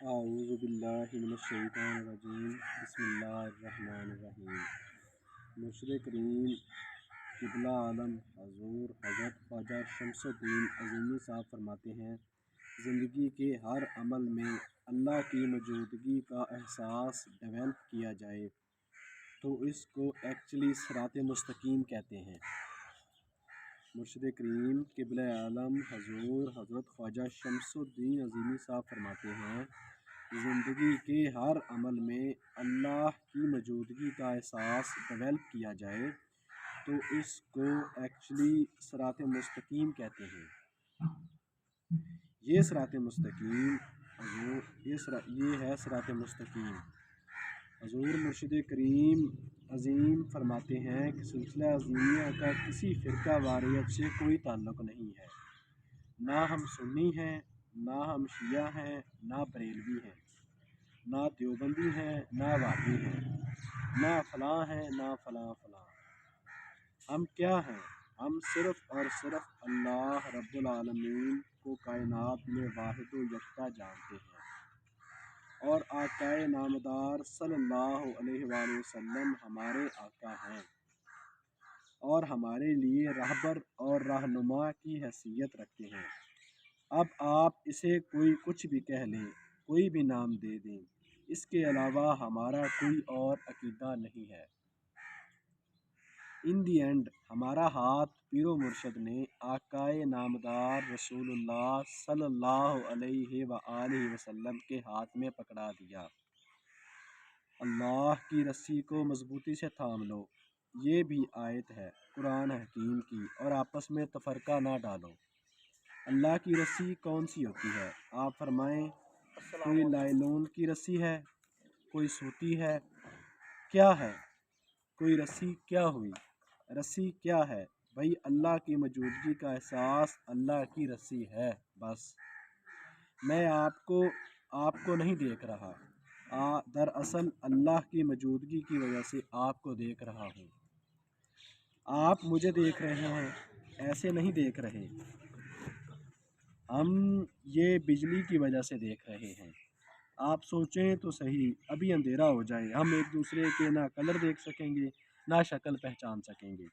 اعوذ باللہ من الشیطان الرجیم بسم اللہ الرحمن الرحیم۔ مرشد کریم قبلہ عالم حضور حضرت خواجہ شمس الدین عظیمی صاحب فرماتے ہیں، زندگی کے ہر عمل میں اللہ کی موجودگی کا احساس ڈیولپ کیا جائے تو اس کو ایکچولی صراط مستقیم کہتے ہیں۔ مرشد کریم قبلہ عالم حضور حضرت خواجہ شمس الدین عظیمی صاحب فرماتے ہیں، زندگی کے ہر عمل میں اللہ کی موجودگی کا احساس ڈیولپ کیا جائے تو اس کو ایکچولی صراط مستقیم کہتے ہیں۔ یہ صراط مستقیم یہ ہے صراط مستقیم۔ حضور مرشد کریم عظیم فرماتے ہیں کہ سلسلہ عظیمیہ کا کسی فرقہ واریت سے کوئی تعلق نہیں ہے، نہ ہم سنی ہیں، نہ ہم شیعہ ہیں، نہ بریلوی ہیں، نہ دیوبندی ہیں، نہ وہابی ہیں، نہ فلاں ہیں، نہ فلاں فلاں۔ ہم کیا ہیں؟ ہم صرف اور صرف اللہ رب العالمین کو کائنات میں واحد و یکتا جانتے ہیں اور آقائے نامدار صلی اللہ علیہ وآلہ وسلم ہمارے آقا ہیں اور ہمارے لیے رہبر اور رہنما کی حیثیت رکھتے ہیں۔ اب آپ اسے کوئی کچھ بھی کہہ لیں، کوئی بھی نام دے دیں، اس کے علاوہ ہمارا کوئی اور عقیدہ نہیں ہے۔ ان دی اینڈ ہمارا ہاتھ پیر و مرشد نے آقائے نامدار رسول اللہ صلی اللہ علیہ وآلہ وسلم کے ہاتھ میں پکڑا دیا۔ اللہ کی رسی کو مضبوطی سے تھام لو، یہ بھی آیت ہے قرآن حکیم کی، اور آپس میں تفرقہ نہ ڈالو۔ اللہ کی رسی کون سی ہوتی ہے؟ آپ فرمائیں، کوئی لائلون کی رسی ہے، کوئی سوتی ہے، کیا ہے؟ کوئی رسی کیا ہوئی؟ رسی کیا ہے بھائی؟ اللہ کی موجودگی کا احساس اللہ کی رسی ہے بس۔ میں آپ کو نہیں دیکھ رہا، دراصل اللہ کی موجودگی کی وجہ سے آپ کو دیکھ رہا ہوں۔ آپ مجھے دیکھ رہے ہیں، ایسے نہیں دیکھ رہے، ہم یہ بجلی کی وجہ سے دیکھ رہے ہیں۔ آپ سوچیں تو صحیح، ابھی اندھیرا ہو جائے، ہم ایک دوسرے کے نہ کلر دیکھ سکیں گے نہ شکل پہچان سکیں گے،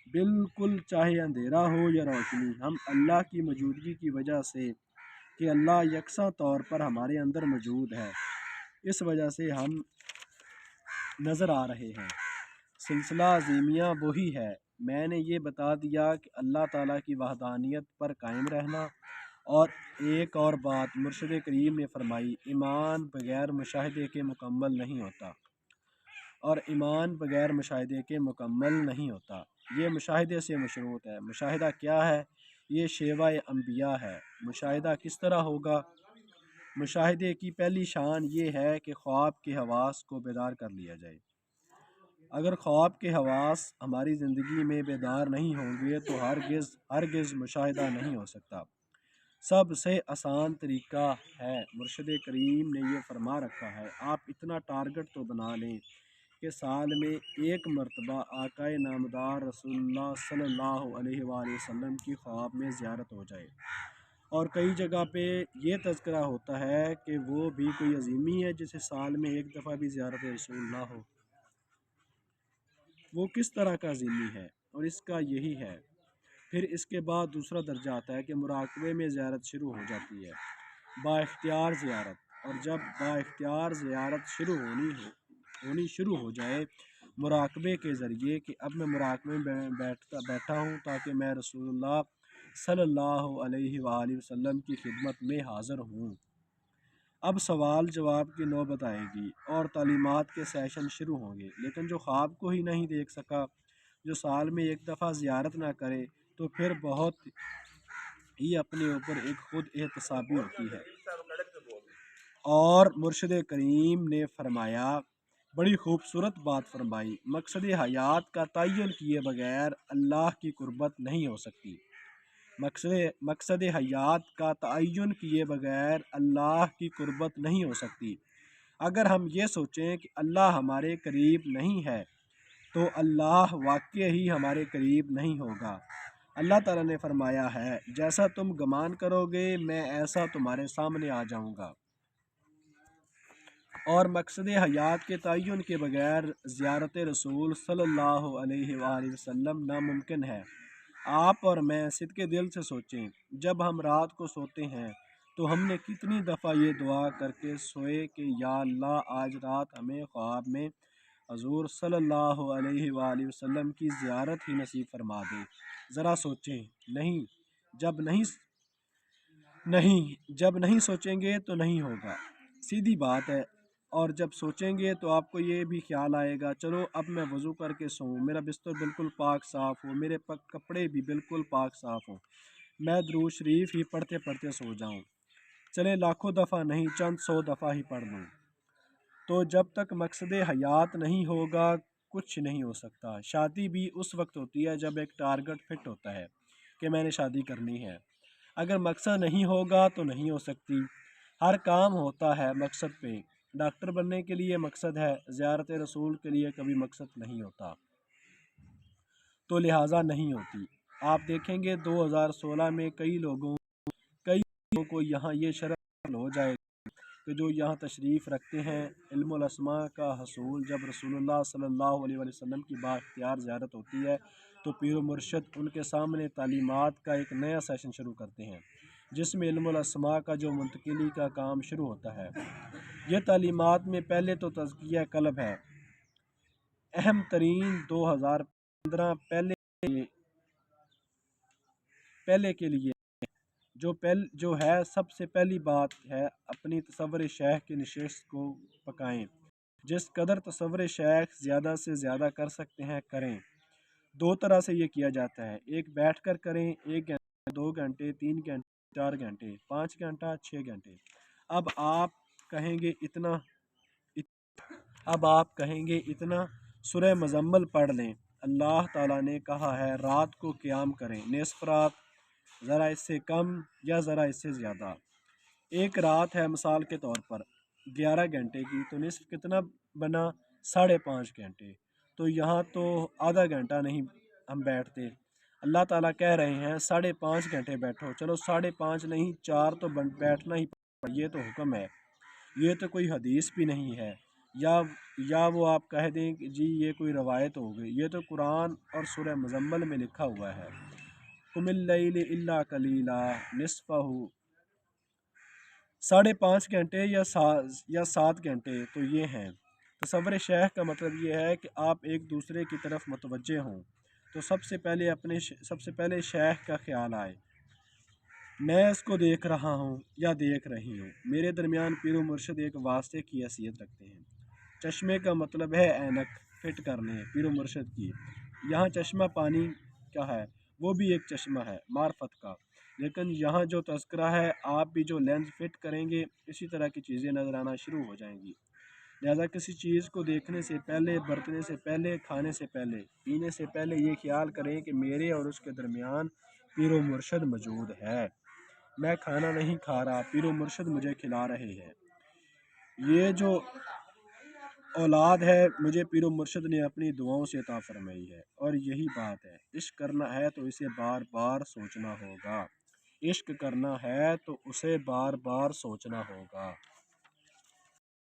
بالکل چاہے اندھیرا ہو یا روشنی، ہم اللہ کی موجودگی کی وجہ سے کہ اللہ یکساں طور پر ہمارے اندر موجود ہے، اس وجہ سے ہم نظر آ رہے ہیں۔ سلسلہ عظیمیہ وہی ہے۔ میں نے یہ بتا دیا کہ اللہ تعالیٰ کی وحدانیت پر قائم رہنا، اور ایک اور بات مرشد کریم نے فرمائی، ایمان بغیر مشاہدے کے مکمل نہیں ہوتا، اور ایمان بغیر مشاہدے کے مکمل نہیں ہوتا، یہ مشاہدے سے مشروط ہے۔ مشاہدہ کیا ہے؟ یہ شیوہ انبیاء ہے۔ مشاہدہ کس طرح ہوگا؟ مشاہدے کی پہلی شان یہ ہے کہ خواب کے حواس کو بیدار کر لیا جائے۔ اگر خواب کے حواس ہماری زندگی میں بیدار نہیں ہوں گے تو ہرگز مشاہدہ نہیں ہو سکتا۔ سب سے آسان طریقہ ہے، مرشد کریم نے یہ فرما رکھا ہے، آپ اتنا ٹارگٹ تو بنا لیں کہ سال میں ایک مرتبہ آقائے نامدار رسول اللہ صلی اللہ علیہ وآلہ وسلم کی خواب میں زیارت ہو جائے۔ اور کئی جگہ پہ یہ تذکرہ ہوتا ہے کہ وہ بھی کوئی عظیمی ہے جسے سال میں ایک دفعہ بھی زیارت رسول اللہ ہو۔ وہ کس طرح کا عظیمی ہے؟ اور اس کا یہی ہے۔ پھر اس کے بعد دوسرا درجہ آتا ہے کہ مراقبے میں زیارت شروع ہو جاتی ہے، با اختیار زیارت، اور جب با اختیار زیارت ہونی شروع ہو جائے مراقبے کے ذریعے کہ اب میں مراقبے میں بیٹھا ہوں تاکہ میں رسول اللہ صلی اللہ علیہ وآلہ وسلم کی خدمت میں حاضر ہوں، اب سوال جواب کی نوبت آئے گی اور تعلیمات کے سیشن شروع ہوں گے۔ لیکن جو خواب کو ہی نہیں دیکھ سکا، جو سال میں ایک دفعہ زیارت نہ کرے، تو پھر بہت ہی اپنے اوپر ایک خود احتسابی ہوتی ہے۔ اور مرشد کریم نے فرمایا، بڑی خوبصورت بات فرمائی، مقصد حیات کا تعین کیے بغیر اللہ کی قربت نہیں ہو سکتی۔ مقصد حیات کا تعین کیے بغیر اللہ کی قربت نہیں ہو سکتی۔ اگر ہم یہ سوچیں کہ اللہ ہمارے قریب نہیں ہے تو اللہ واقع ہی ہمارے قریب نہیں ہوگا۔ اللہ تعالیٰ نے فرمایا ہے، جیسا تم گمان کرو گے میں ایسا تمہارے سامنے آ جاؤں گا۔ اور مقصد حیات کے تعین کے بغیر زیارت رسول صلی اللہ علیہ وآلہ وسلم ناممکن ہے۔ آپ اور میں صدق دل سے سوچیں، جب ہم رات کو سوتے ہیں تو ہم نے کتنی دفعہ یہ دعا کر کے سوئے کہ یا اللہ آج رات ہمیں خواب میں حضور صلی اللہ علیہ وآلہ وسلم کی زیارت ہی نصیب فرما دے۔ ذرا سوچیں، نہیں جب نہیں سوچیں گے تو نہیں ہوگا، سیدھی بات ہے۔ اور جب سوچیں گے تو آپ کو یہ بھی خیال آئے گا چلو اب میں وضو کر کے سوؤں، میرا بستر بالکل پاک صاف ہو، میرے کپڑے بھی بالکل پاک صاف ہوں، میں درود شریف ہی پڑھتے پڑھتے سو جاؤں، چلے لاکھوں دفعہ نہیں چند 100 دفعہ ہی پڑھ لوں۔ تو جب تک مقصد حیات نہیں ہوگا کچھ نہیں ہو سکتا۔ شادی بھی اس وقت ہوتی ہے جب ایک ٹارگٹ فٹ ہوتا ہے کہ میں نے شادی کرنی ہے، اگر مقصد نہیں ہوگا تو نہیں ہو سکتی۔ ہر کام ہوتا ہے مقصد پہ، ڈاکٹر بننے کے لیے مقصد ہے، زیارت رسول کے لیے کبھی مقصد نہیں ہوتا تو لہٰذا نہیں ہوتی۔ آپ دیکھیں گے 2016 میں کئی لوگوں کو یہاں یہ شرف حاصل ہو جائے کہ جو یہاں تشریف رکھتے ہیں علم الاسماء کا حصول، جب رسول اللہ صلی اللہ علیہ وسلم کی بااختیار زیارت ہوتی ہے تو پیر و مرشد ان کے سامنے تعلیمات کا ایک نیا سیشن شروع کرتے ہیں جس میں علم الاسماء کا جو منتقلی کا کام شروع ہوتا ہے۔ یہ تعلیمات میں پہلے تو تزکیہ قلب ہے، اہم ترین 2015 پہلے کے لیے جو ہے سب سے پہلی بات ہے اپنی تصور شیخ کی نشست کو پکائیں، جس قدر تصور شیخ زیادہ سے زیادہ کر سکتے ہیں کریں۔ 2 طرح سے یہ کیا جاتا ہے، ایک بیٹھ کر کریں، 1 گھنٹے 2 گھنٹے 3 گھنٹے 4 گھنٹے 5 گھنٹہ 6 گھنٹے۔ اب آپ کہیں گے اتنا سورہ مزمل پڑھ لیں، اللہ تعالیٰ نے کہا ہے رات کو قیام کریں، نصف رات، ذرا اس سے کم یا ذرا اس سے زیادہ۔ ایک رات ہے مثال کے طور پر 11 گھنٹے کی، تو نصف کتنا بنا 5.5 گھنٹے، تو یہاں تو آدھا گھنٹہ نہیں ہم بیٹھتے۔ اللہ تعالیٰ کہہ رہے ہیں 5.5 گھنٹے بیٹھو، چلو 5.5 نہیں 4 تو بیٹھنا ہی پڑے، یہ تو حکم ہے، یہ تو کوئی حدیث بھی نہیں ہے، یا وہ آپ کہہ دیں کہ جی یہ کوئی روایت ہو گئی، یہ تو قرآن اور سورہ مزمل میں لکھا ہوا ہے، قم اللیل الا قلیلا نصفہ، 5.5 گھنٹے یا 7 گھنٹے تو یہ ہیں۔ تصور شیخ کا مطلب یہ ہے کہ آپ ایک دوسرے کی طرف متوجہ ہوں، تو سب سے پہلے شیخ کا خیال آئے، میں اس کو دیکھ رہا ہوں یا دیکھ رہی ہوں۔ میرے درمیان پیر و مرشد ایک واسطے کی حیثیت رکھتے ہیں۔ چشمے کا مطلب ہے اینک فٹ کرنے پیر و مرشد کی، یہاں چشمہ پانی کا ہے، وہ بھی ایک چشمہ ہے معرفت کا، لیکن یہاں جو تذکرہ ہے، آپ بھی جو لینس فٹ کریں گے اسی طرح کی چیزیں نظر آنا شروع ہو جائیں گی۔ لہذا کسی چیز کو دیکھنے سے پہلے، برتنے سے پہلے، کھانے سے پہلے، پینے سے پہلے یہ خیال کریں کہ میرے اور اس کے درمیان پیر و مرشد موجود ہے، میں کھانا نہیں کھا رہا، پیر و مرشد مجھے کھلا رہے ہیں، یہ جو اولاد ہے مجھے پیر و مرشد نے اپنی دعاؤں سے عطا فرمائی ہے۔ اور یہی بات ہے، عشق کرنا ہے تو اسے بار بار سوچنا ہوگا، عشق کرنا ہے تو اسے بار بار سوچنا ہوگا۔